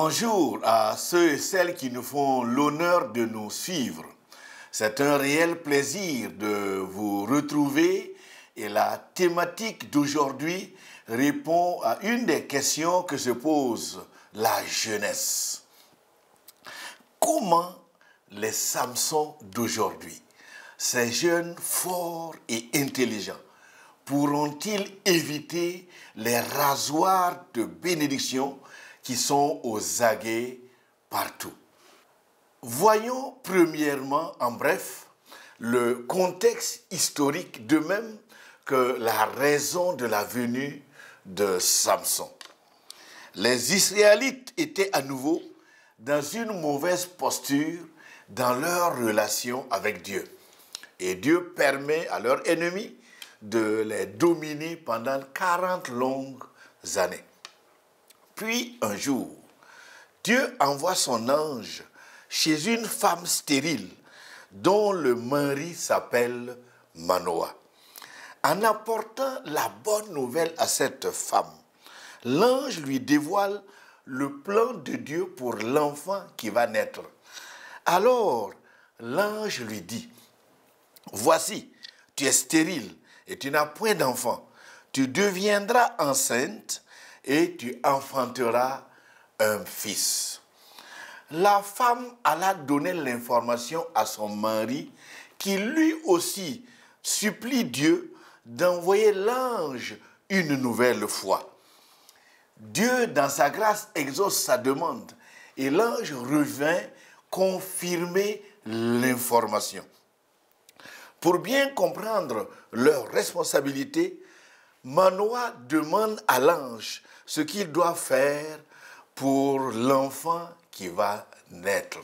Bonjour à ceux et celles qui nous font l'honneur de nous suivre. C'est un réel plaisir de vous retrouver et la thématique d'aujourd'hui répond à une des questions que se pose la jeunesse. Comment les Samsons d'aujourd'hui, ces jeunes forts et intelligents, pourront-ils éviter les rasoirs de bénédiction qui sont aux aguets partout? Voyons premièrement, en bref, le contexte historique, de même que la raison de la venue de Samson. Les Israélites étaient à nouveau dans une mauvaise posture dans leur relation avec Dieu. Et Dieu permet à leurs ennemis de les dominer pendant 40 longues années. Puis un jour, Dieu envoie son ange chez une femme stérile dont le mari s'appelle Manoah. En apportant la bonne nouvelle à cette femme, l'ange lui dévoile le plan de Dieu pour l'enfant qui va naître. Alors, l'ange lui dit, « Voici, tu es stérile et tu n'as point d'enfant. Tu deviendras enceinte et tu enfanteras un fils. » La femme alla donner l'information à son mari qui lui aussi supplie Dieu d'envoyer l'ange une nouvelle fois. Dieu, dans sa grâce, exauce sa demande et l'ange revint confirmer l'information. Pour bien comprendre leur responsabilité, Manoah demande à l'ange ce qu'il doit faire pour l'enfant qui va naître.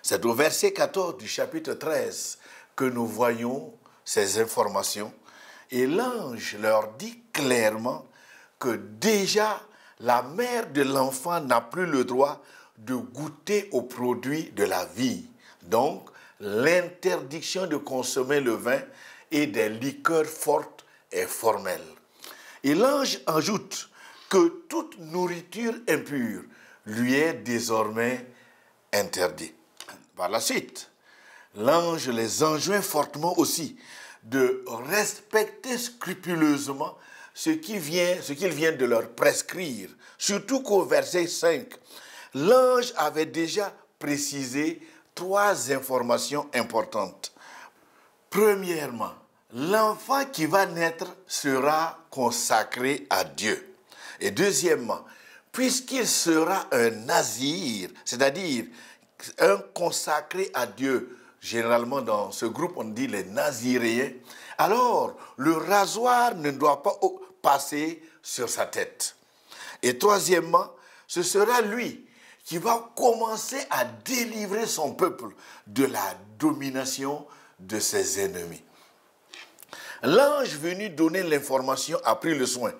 C'est au verset 14 du chapitre 13 que nous voyons ces informations et l'ange leur dit clairement que déjà la mère de l'enfant n'a plus le droit de goûter aux produits de la vie. Donc, l'interdiction de consommer le vin et des liqueurs fortes est formelle. Et l'ange ajoute que toute nourriture impure lui est désormais interdite. Par la suite, l'ange les enjoint fortement aussi de respecter scrupuleusement ce qu'il vient de leur prescrire. Surtout qu'au verset 5, l'ange avait déjà précisé 3 informations importantes. Premièrement, l'enfant qui va naître sera consacré à Dieu. Et deuxièmement, puisqu'il sera un nazir, c'est-à-dire un consacré à Dieu, généralement dans ce groupe on dit les naziréens, alors le rasoir ne doit pas passer sur sa tête. Et troisièmement, ce sera lui qui va commencer à délivrer son peuple de la domination de ses ennemis. L'ange venu donner l'information a pris le soin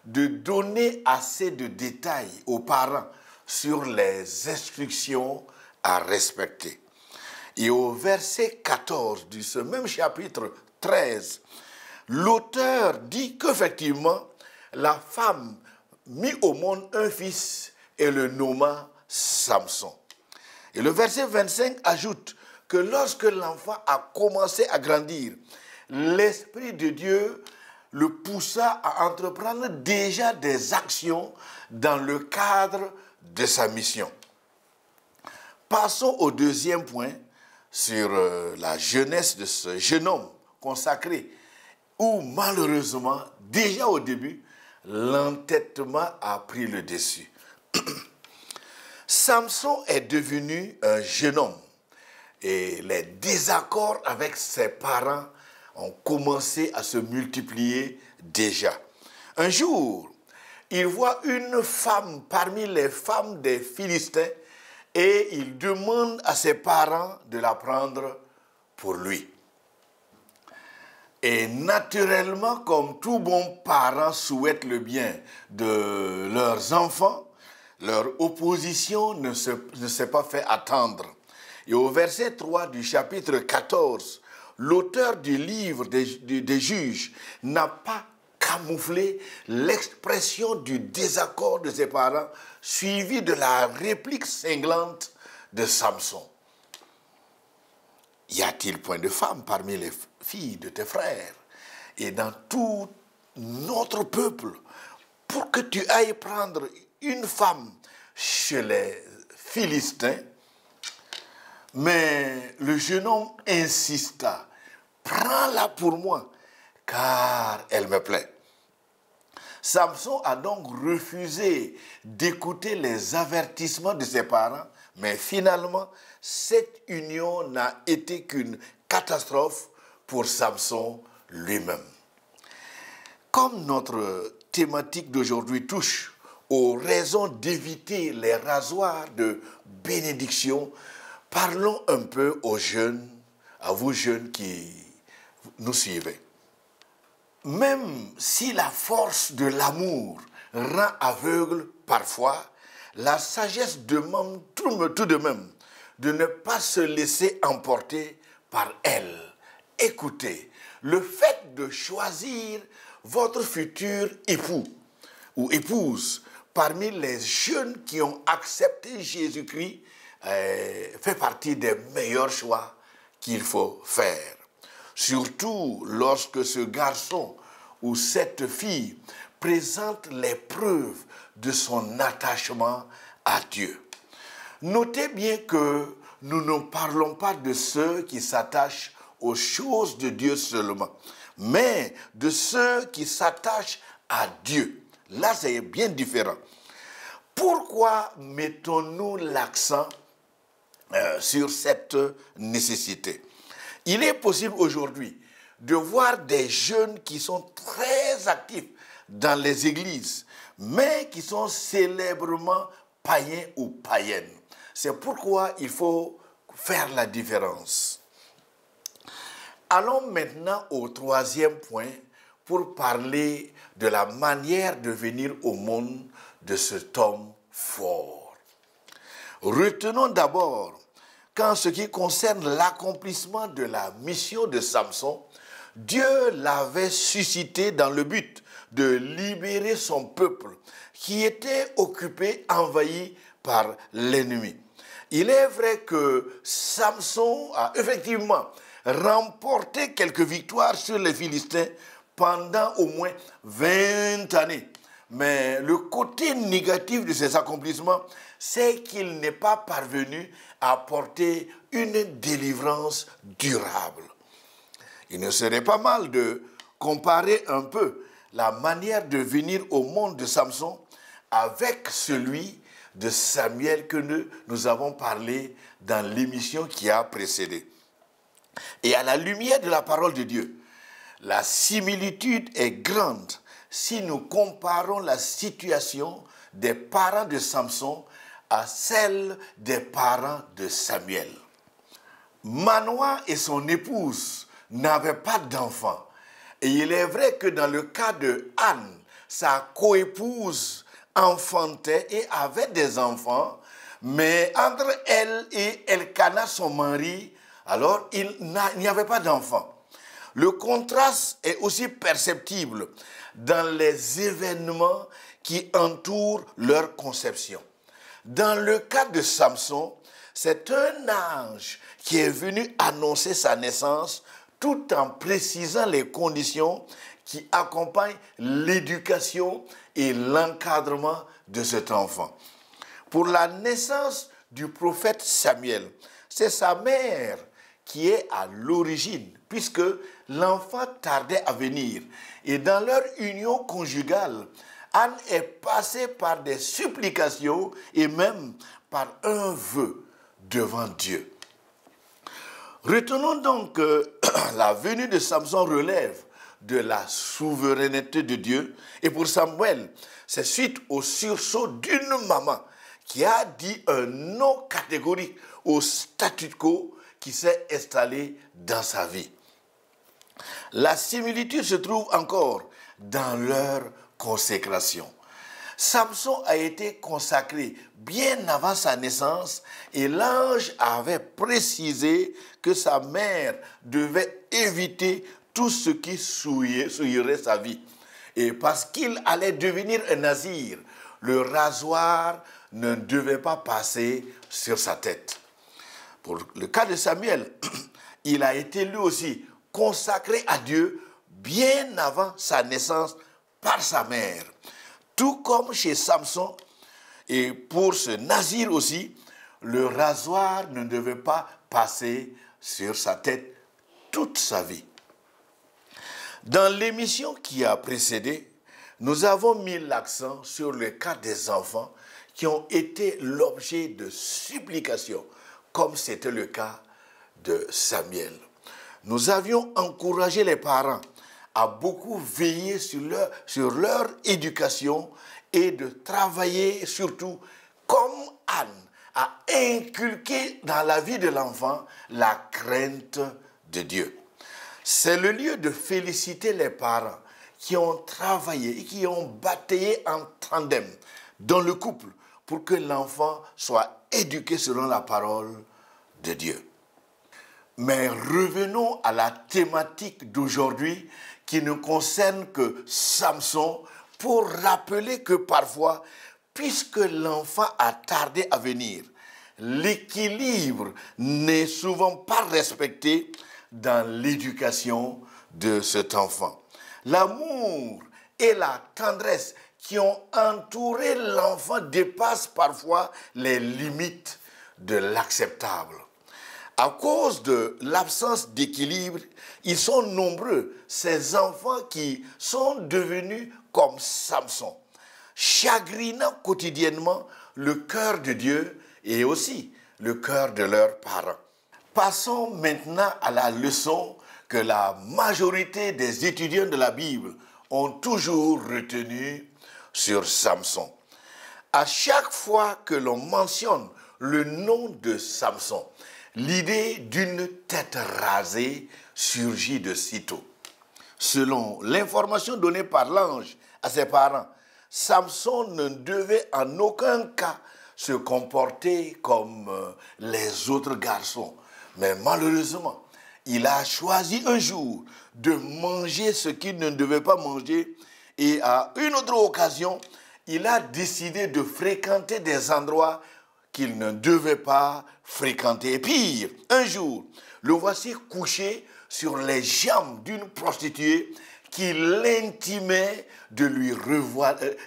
de donner assez de détails aux parents sur les instructions à respecter. Et au verset 14 de ce même chapitre 13, l'auteur dit qu'effectivement, la femme mit au monde un fils et le nomma Samson. Et le verset 25 ajoute que lorsque l'enfant a commencé à grandir, l'Esprit de Dieu le poussa à entreprendre déjà des actions dans le cadre de sa mission. Passons au deuxième point sur la jeunesse de ce jeune homme consacré, où malheureusement, déjà au début, l'entêtement a pris le dessus. Samson est devenu un jeune homme et les désaccords avec ses parents ont commencé à se multiplier déjà. Un jour, il voit une femme parmi les femmes des Philistins et il demande à ses parents de la prendre pour lui. Et naturellement, comme tout bon parent souhaite le bien de leurs enfants, leur opposition ne s'est pas fait attendre. Et au verset 3 du chapitre 14, l'auteur du livre des juges n'a pas camoufler l'expression du désaccord de ses parents, suivi de la réplique cinglante de Samson. Y a-t-il point de femme parmi les filles de tes frères et dans tout notre peuple pour que tu ailles prendre une femme chez les Philistins? Mais le jeune homme insista. Prends-la pour moi, car elle me plaît. Samson a donc refusé d'écouter les avertissements de ses parents, mais finalement, cette union n'a été qu'une catastrophe pour Samson lui-même. Comme notre thématique d'aujourd'hui touche aux raisons d'éviter les rasoirs de bénédiction, parlons un peu aux jeunes, à vous jeunes qui nous suivez. Même si la force de l'amour rend aveugle parfois, la sagesse demande tout de même de ne pas se laisser emporter par elle. Écoutez, le fait de choisir votre futur époux ou épouse parmi les jeunes qui ont accepté Jésus-Christ fait partie des meilleurs choix qu'il faut faire. Surtout lorsque ce garçon ou cette fille présente les preuves de son attachement à Dieu. Notez bien que nous ne parlons pas de ceux qui s'attachent aux choses de Dieu seulement, mais de ceux qui s'attachent à Dieu. Là, c'est bien différent. Pourquoi mettons-nous l'accent sur cette nécessité? Il est possible aujourd'hui de voir des jeunes qui sont très actifs dans les églises, mais qui sont célèbrement païens ou païennes. C'est pourquoi il faut faire la différence. Allons maintenant au troisième point pour parler de la manière de venir au monde de cet homme fort. Retenons d'abord qu'en ce qui concerne l'accomplissement de la mission de Samson, Dieu l'avait suscité dans le but de libérer son peuple qui était occupé, envahi par l'ennemi. Il est vrai que Samson a effectivement remporté quelques victoires sur les Philistins pendant au moins 20 années. Mais le côté négatif de ces accomplissements, c'est qu'il n'est pas parvenu à apporter une délivrance durable. Il ne serait pas mal de comparer un peu la manière de venir au monde de Samson avec celui de Samuel que nous avons parlé dans l'émission qui a précédé. Et à la lumière de la parole de Dieu, la similitude est grande si nous comparons la situation des parents de Samson à celle des parents de Samuel. Manoah et son épouse n'avaient pas d'enfants. Et il est vrai que dans le cas de Anne, sa coépouse enfantait et avait des enfants, mais entre elle et Elkana, son mari, alors il n'y avait pas d'enfants. Le contraste est aussi perceptible dans les événements qui entourent leur conception. Dans le cas de Samson, c'est un ange qui est venu annoncer sa naissance tout en précisant les conditions qui accompagnent l'éducation et l'encadrement de cet enfant. Pour la naissance du prophète Samuel, c'est sa mère qui est à l'origine, puisque l'enfant tardait à venir. Et dans leur union conjugale, Anne est passée par des supplications et même par un vœu devant Dieu. Retenons donc que la venue de Samson relève de la souveraineté de Dieu. Et pour Samuel, c'est suite au sursaut d'une maman qui a dit un non catégorique au statu quo qui s'est installé dans sa vie. La similitude se trouve encore dans leur consécration. Samson a été consacré bien avant sa naissance et l'ange avait précisé que sa mère devait éviter tout ce qui souillerait sa vie. Et parce qu'il allait devenir un nazir, le rasoir ne devait pas passer sur sa tête. Pour le cas de Samuel, il a été lui aussi consacré à Dieu bien avant sa naissance par sa mère. Tout comme chez Samson, et pour ce nazir aussi, le rasoir ne devait pas passer sur sa tête toute sa vie. Dans l'émission qui a précédé, nous avons mis l'accent sur le cas des enfants qui ont été l'objet de supplications, comme c'était le cas de Samuel. Nous avions encouragé les parents à beaucoup veiller sur leur éducation et de travailler surtout comme Anne à inculquer dans la vie de l'enfant la crainte de Dieu. C'est le lieu de féliciter les parents qui ont travaillé et qui ont bataillé en tandem dans le couple pour que l'enfant soit éduqué selon la parole de Dieu. Mais revenons à la thématique d'aujourd'hui qui ne concerne que Samson pour rappeler que parfois, puisque l'enfant a tardé à venir, l'équilibre n'est souvent pas respecté dans l'éducation de cet enfant. L'amour et la tendresse qui ont entouré l'enfant dépassent parfois les limites de l'acceptable. À cause de l'absence d'équilibre, ils sont nombreux, ces enfants qui sont devenus comme Samson, chagrinant quotidiennement le cœur de Dieu et aussi le cœur de leurs parents. Passons maintenant à la leçon que la majorité des étudiants de la Bible ont toujours retenue sur Samson. À chaque fois que l'on mentionne le nom de Samson, l'idée d'une tête rasée surgit de sitôt. Selon l'information donnée par l'ange à ses parents, Samson ne devait en aucun cas se comporter comme les autres garçons. Mais malheureusement, il a choisi un jour de manger ce qu'il ne devait pas manger et à une autre occasion, il a décidé de fréquenter des endroits qu'il ne devait pas fréquenter. Et pire, un jour, le voici couché sur les jambes d'une prostituée qui l'intimait de lui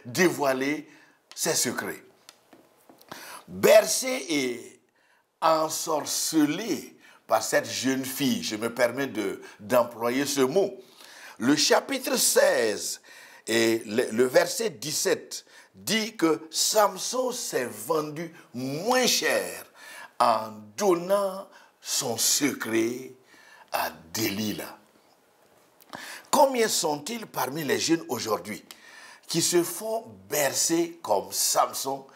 dévoiler ses secrets. Bercé et ensorcelé par cette jeune fille, je me permets d'employer ce mot, le chapitre 16 et le verset 17 dit que Samson s'est vendu moins cher en donnant son secret à Delilah. Combien sont-ils parmi les jeunes aujourd'hui qui se font bercer comme Samson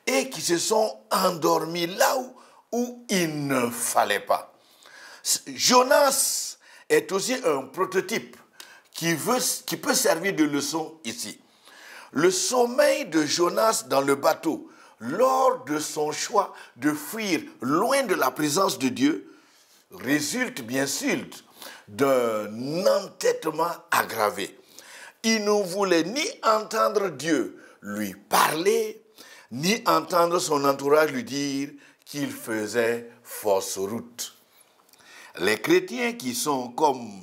et qui se sont endormis là où il ne fallait pas? Jonas est aussi un prototype qui peut servir de leçon ici. Le sommeil de Jonas dans le bateau, lors de son choix de fuir loin de la présence de Dieu, résulte bien sûr d'un entêtement aggravé. Il ne voulait ni entendre Dieu lui parler, ni entendre son entourage lui dire qu'il faisait fausse route. Les chrétiens qui sont comme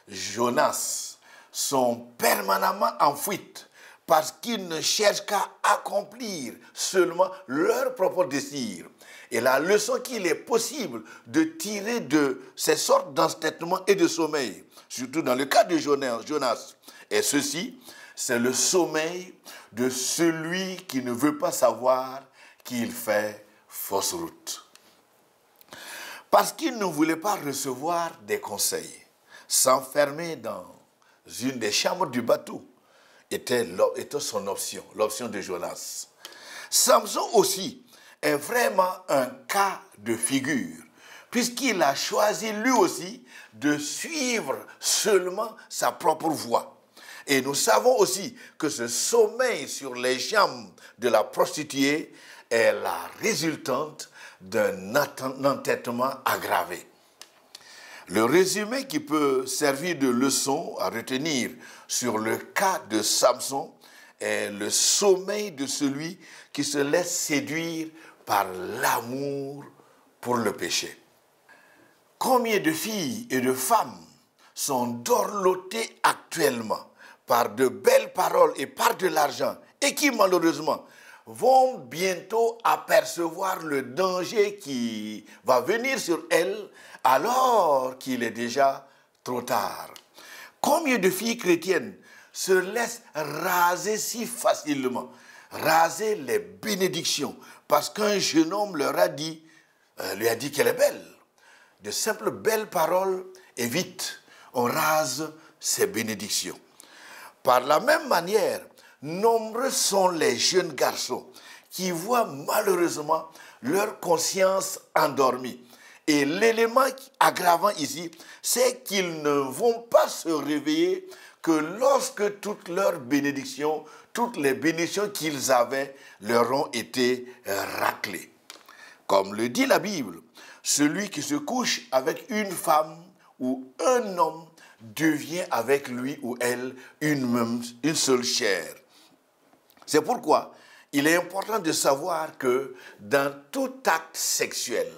Jonas sont permanemment en fuite parce qu'ils ne cherchent qu'à accomplir seulement leur propre désir. Et la leçon qu'il est possible de tirer de ces sortes d'entêtements et de sommeil, surtout dans le cas de Jonas, et ceci, c'est le sommeil de celui qui ne veut pas savoir qu'il fait fausse route. Parce qu'il ne voulait pas recevoir des conseils, s'enfermer dans une des chambres du bateau était son option, l'option de Jonas. Samson aussi est vraiment un cas de figure, puisqu'il a choisi lui aussi de suivre seulement sa propre voie. Et nous savons aussi que ce sommeil sur les jambes de la prostituée est la résultante d'un entêtement aggravé. Le résumé qui peut servir de leçon à retenir sur le cas de Samson est le sommeil de celui qui se laisse séduire par l'amour pour le péché. Combien de filles et de femmes sont dorlotées actuellement par de belles paroles et par de l'argent et qui malheureusement vont bientôt apercevoir le danger qui va venir sur elles alors qu'il est déjà trop tard. Combien de filles chrétiennes se laissent raser si facilement, raser les bénédictions parce qu'un jeune homme lui a dit qu'elle est belle. De simples belles paroles et vite, on rase ses bénédictions. Par la même manière, nombreux sont les jeunes garçons qui voient malheureusement leur conscience endormie. Et l'élément aggravant ici, c'est qu'ils ne vont pas se réveiller que lorsque toutes leurs bénédictions, toutes les bénédictions qu'ils avaient, leur ont été raclées. Comme le dit la Bible, celui qui se couche avec une femme ou un homme devient avec lui ou elle une seule chair. C'est pourquoi il est important de savoir que dans tout acte sexuel,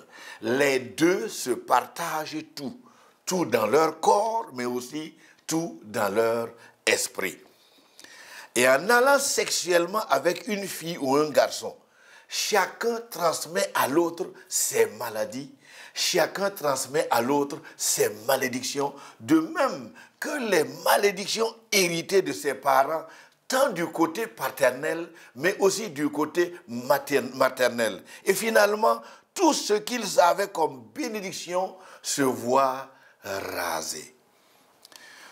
les deux se partagent tout. Tout dans leur corps, mais aussi tout dans leur esprit. Et en allant sexuellement avec une fille ou un garçon, chacun transmet à l'autre ses maladies, chacun transmet à l'autre ses malédictions, de même que les malédictions héritées de ses parents, tant du côté paternel, mais aussi du côté maternel. Et finalement, tout ce qu'ils avaient comme bénédiction se voit rasé.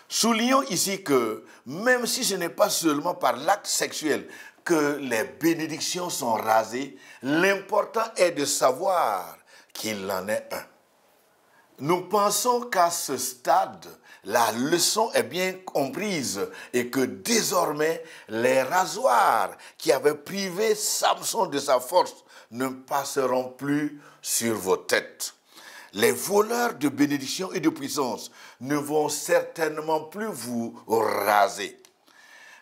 Soulignons ici que même si ce n'est pas seulement par l'acte sexuel que les bénédictions sont rasées, l'important est de savoir qu'il en est un. Nous pensons qu'à ce stade, la leçon est bien comprise et que désormais, les rasoirs qui avaient privé Samson de sa force ne passeront plus sur vos têtes. Les voleurs de bénédiction et de puissance ne vont certainement plus vous raser.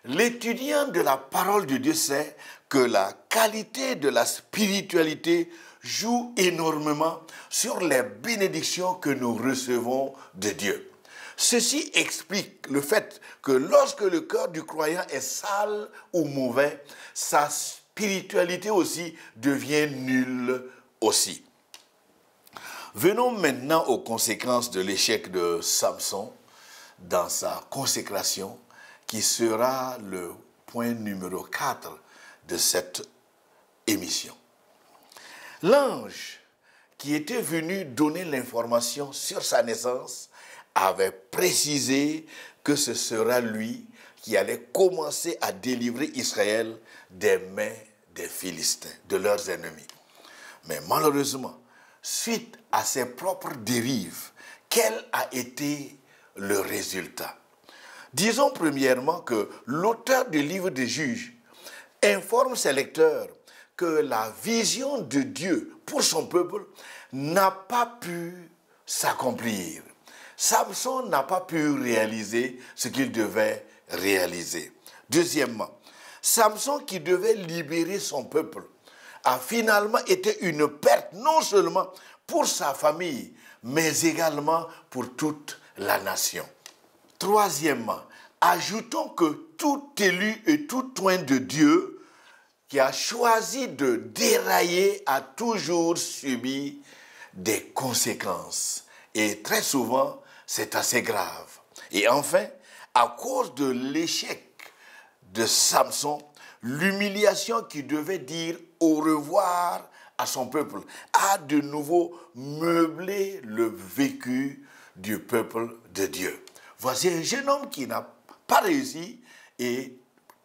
L'étudiant de la parole de Dieu sait que la qualité de la spiritualité joue énormément sur les bénédictions que nous recevons de Dieu. Ceci explique le fait que lorsque le cœur du croyant est sale ou mauvais, sa spiritualité aussi devient nulle aussi. Venons maintenant aux conséquences de l'échec de Samson dans sa consécration, qui sera le point numéro 4 de cette émission. L'ange qui était venu donner l'information sur sa naissance avait précisé que ce sera lui qui allait commencer à délivrer Israël des mains des Philistins, de leurs ennemis. Mais malheureusement, suite à ses propres dérives, quel a été le résultat? Disons premièrement que l'auteur du livre des Juges informe ses lecteurs que la vision de Dieu pour son peuple n'a pas pu s'accomplir. Samson n'a pas pu réaliser ce qu'il devait réaliser. Deuxièmement, Samson qui devait libérer son peuple a finalement été une perte non seulement pour sa famille, mais également pour toute la nation. Troisièmement, ajoutons que tout élu et tout oint de Dieu qui a choisi de dérailler a toujours subi des conséquences. Et très souvent, c'est assez grave. Et enfin, à cause de l'échec de Samson, l'humiliation qui devait dire au revoir à son peuple a de nouveau meublé le vécu du peuple de Dieu. Voici un jeune homme qui n'a pas réussi et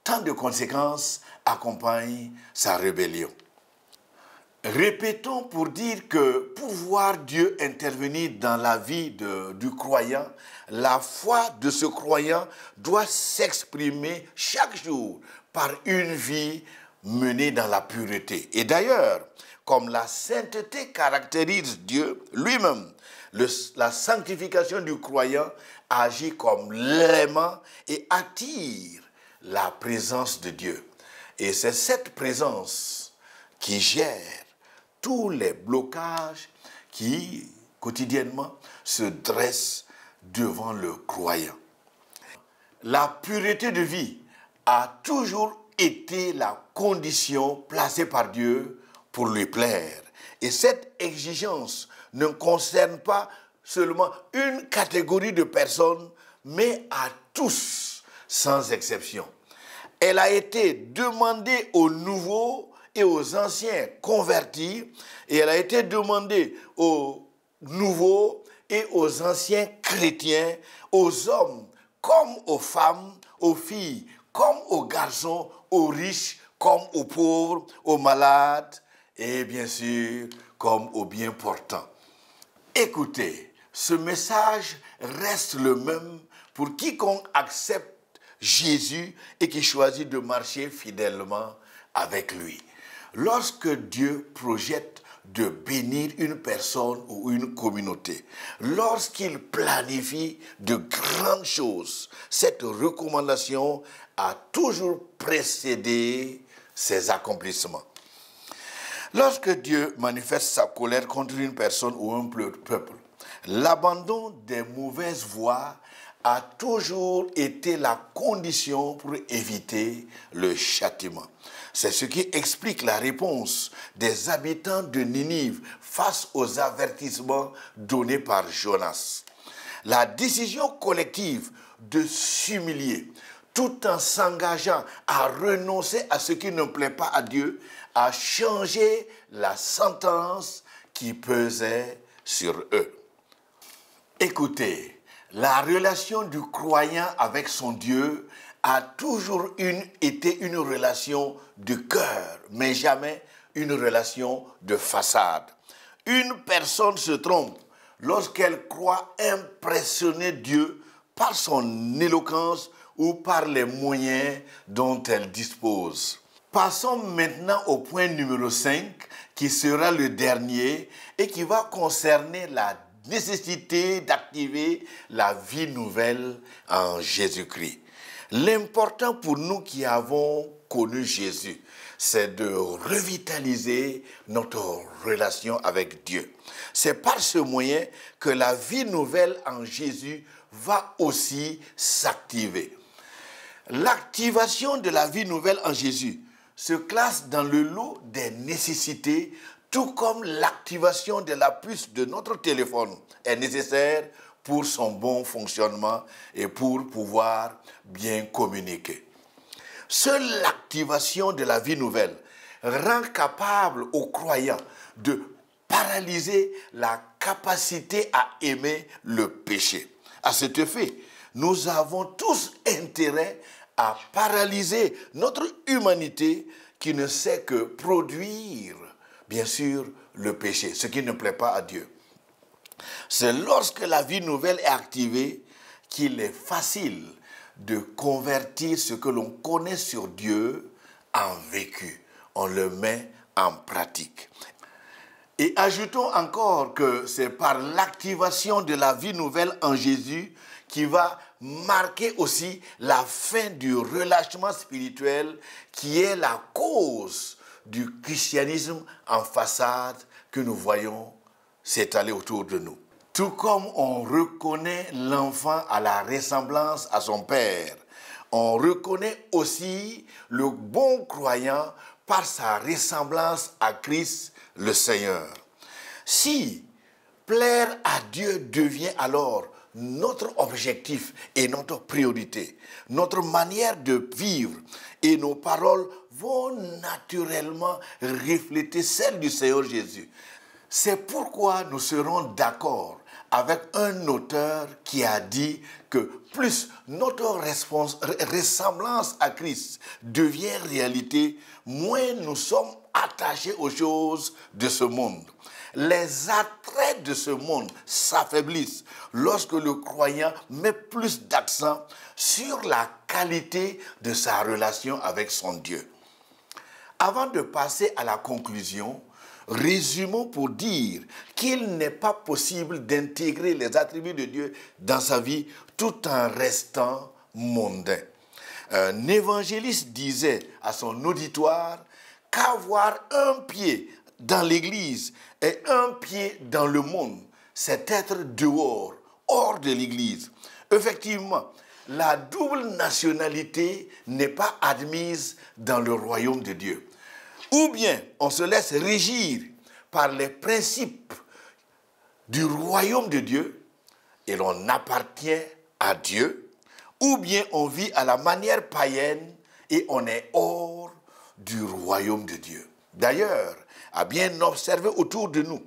tant de conséquences accompagnent sa rébellion. Répétons pour dire que pour voir Dieu intervenir dans la vie du croyant, la foi de ce croyant doit s'exprimer chaque jour par une vie menée dans la pureté. Et d'ailleurs, comme la sainteté caractérise Dieu lui-même, la sanctification du croyant agit comme l'aimant et attire la présence de Dieu. Et c'est cette présence qui gère tous les blocages qui, quotidiennement, se dressent devant le croyant. La pureté de vie a toujours été la condition placée par Dieu pour lui plaire. Et cette exigence ne concerne pas seulement une catégorie de personnes, mais à tous, sans exception. Elle a été demandée aux nouveaux et aux anciens convertis, et elle a été demandée aux nouveaux et aux anciens chrétiens, aux hommes comme aux femmes, aux filles comme aux garçons, aux riches comme aux pauvres, aux malades et bien sûr comme aux bien portants. Écoutez, ce message reste le même pour quiconque accepte Jésus et qui choisit de marcher fidèlement avec lui. Lorsque Dieu projette de bénir une personne ou une communauté, lorsqu'il planifie de grandes choses, cette recommandation a toujours précédé ses accomplissements. Lorsque Dieu manifeste sa colère contre une personne ou un peuple, l'abandon des mauvaises voies a toujours été la condition pour éviter le châtiment. C'est ce qui explique la réponse des habitants de Ninive face aux avertissements donnés par Jonas. La décision collective de s'humilier tout en s'engageant à renoncer à ce qui ne plaît pas à Dieu a changé la sentence qui pesait sur eux. Écoutez, la relation du croyant avec son Dieu a toujours été une relation de cœur, mais jamais une relation de façade. Une personne se trompe lorsqu'elle croit impressionner Dieu par son éloquence ou par les moyens dont elle dispose. Passons maintenant au point numéro 5, qui sera le dernier et qui va concerner la nécessité d'activer la vie nouvelle en Jésus-Christ. L'important pour nous qui avons connu Jésus, c'est de revitaliser notre relation avec Dieu. C'est par ce moyen que la vie nouvelle en Jésus va aussi s'activer. L'activation de la vie nouvelle en Jésus se classe dans le lot des nécessités, tout comme l'activation de la puce de notre téléphone est nécessaire pour son bon fonctionnement et pour pouvoir bien communiquer. Seule l'activation de la vie nouvelle rend capable aux croyants de paralyser la capacité à aimer le péché. À cet effet, nous avons tous intérêt à paralyser notre humanité qui ne sait que produire, bien sûr, le péché, ce qui ne plaît pas à Dieu. C'est lorsque la vie nouvelle est activée qu'il est facile de convertir ce que l'on connaît sur Dieu en vécu. On le met en pratique. Et ajoutons encore que c'est par l'activation de la vie nouvelle en Jésus qui va marquer aussi la fin du relâchement spirituel qui est la cause du christianisme en façade que nous voyons s'étaler autour de nous. Tout comme on reconnaît l'enfant à la ressemblance à son père, on reconnaît aussi le bon croyant par sa ressemblance à Christ le Seigneur. Si plaire à Dieu devient alors notre objectif et notre priorité, notre manière de vivre et nos paroles vont naturellement refléter celles du Seigneur Jésus. C'est pourquoi nous serons d'accord avec un auteur qui a dit que plus notre ressemblance à Christ devient réalité, moins nous sommes attachés aux choses de ce monde. Les attraits de ce monde s'affaiblissent lorsque le croyant met plus d'accent sur la qualité de sa relation avec son Dieu. Avant de passer à la conclusion, Résumons pour dire qu'il n'est pas possible d'intégrer les attributs de Dieu dans sa vie tout en restant mondain. Un évangéliste disait à son auditoire qu'avoir un pied dans l'église et un pied dans le monde, c'est être dehors, hors de l'église. Effectivement, la double nationalité n'est pas admise dans le royaume de Dieu. Ou bien on se laisse régir par les principes du royaume de Dieu et l'on appartient à Dieu, ou bien on vit à la manière païenne et on est hors du royaume de Dieu. D'ailleurs, à bien observer autour de nous,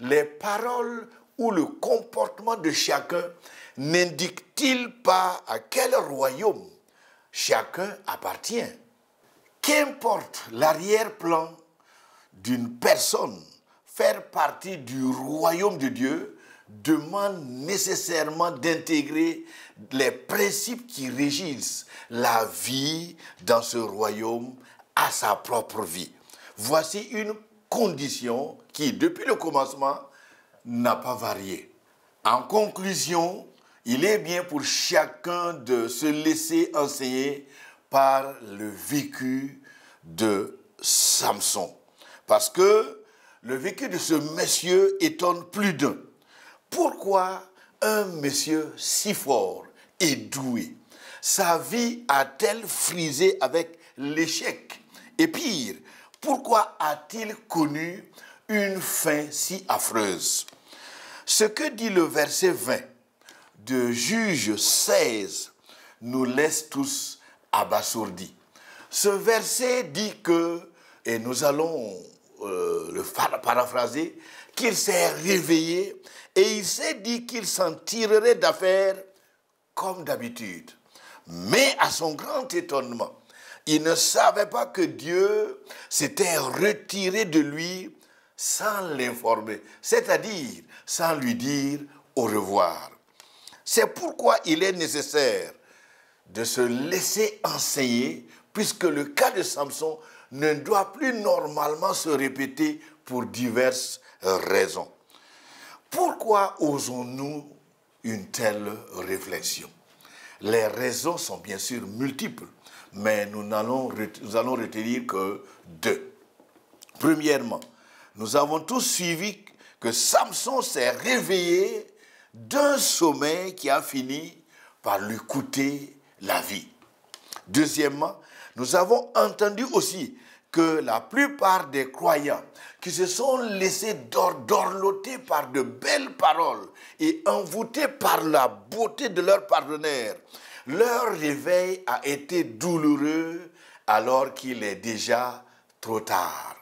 les paroles ou le comportement de chacun n'indique-t-il pas à quel royaume chacun appartient? Qu'importe l'arrière-plan d'une personne, faire partie du royaume de Dieu demande nécessairement d'intégrer les principes qui régissent la vie dans ce royaume à sa propre vie. Voici une condition qui, depuis le commencement, n'a pas varié. En conclusion, il est bien pour chacun de se laisser enseigner par le vécu de Samson. Parce que le vécu de ce monsieur étonne plus d'un. Pourquoi un monsieur si fort et doué, sa vie a-t-elle frisé avec l'échec? Et pire, pourquoi a-t-il connu une fin si affreuse? Ce que dit le verset 20 de Juge 16 nous laisse tous abasourdis. Ce verset dit que, et nous allons le paraphraser, qu'il s'est réveillé et il s'est dit qu'il s'en tirerait d'affaire comme d'habitude. Mais à son grand étonnement, il ne savait pas que Dieu s'était retiré de lui sans l'informer, c'est-à-dire sans lui dire au revoir. C'est pourquoi il est nécessaire de se laisser enseigner, puisque le cas de Samson ne doit plus normalement se répéter pour diverses raisons. Pourquoi osons-nous une telle réflexion? Les raisons sont bien sûr multiples, mais nous allons retenir que deux. Premièrement, nous avons tous suivi que Samson s'est réveillé d'un sommeil qui a fini par lui coûter la vie. Deuxièmement, nous avons entendu aussi que la plupart des croyants qui se sont laissés dorloter par de belles paroles et envoûtés par la beauté de leur partenaire, leur réveil a été douloureux alors qu'il est déjà trop tard.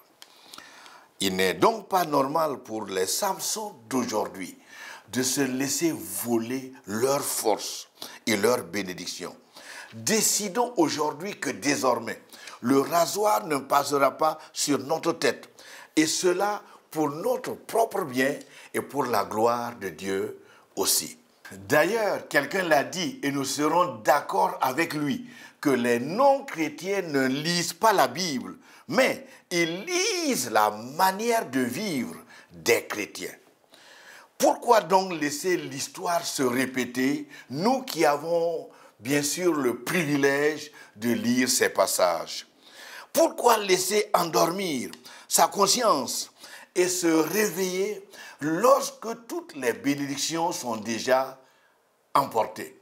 Il n'est donc pas normal pour les Samsons d'aujourd'hui de se laisser voler leur force et leur bénédiction. Décidons aujourd'hui que désormais, le rasoir ne passera pas sur notre tête, et cela pour notre propre bien et pour la gloire de Dieu aussi. D'ailleurs, quelqu'un l'a dit, et nous serons d'accord avec lui, que les non-chrétiens ne lisent pas la Bible, mais ils lisent la manière de vivre des chrétiens. Pourquoi donc laisser l'histoire se répéter, nous qui avons bien sûr le privilège de lire ces passages? Pourquoi laisser endormir sa conscience et se réveiller lorsque toutes les bénédictions sont déjà emportées?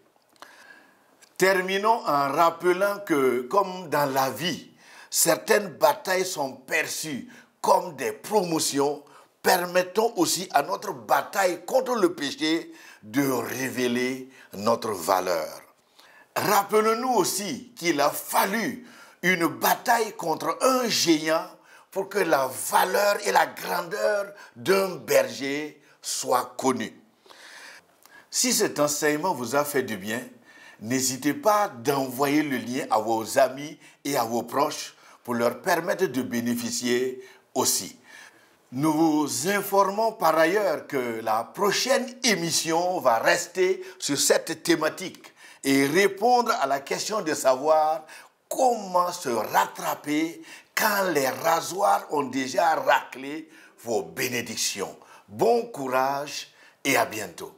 Terminons en rappelant que, comme dans la vie, certaines batailles sont perçues comme des promotions. Permettons aussi à notre bataille contre le péché de révéler notre valeur. Rappelons-nous aussi qu'il a fallu une bataille contre un géant pour que la valeur et la grandeur d'un berger soient connues. Si cet enseignement vous a fait du bien, n'hésitez pas d'envoyer le lien à vos amis et à vos proches pour leur permettre de bénéficier aussi. Nous vous informons par ailleurs que la prochaine émission va rester sur cette thématique et répondre à la question de savoir comment se rattraper quand les rasoirs ont déjà raclé vos bénédictions. Bon courage et à bientôt.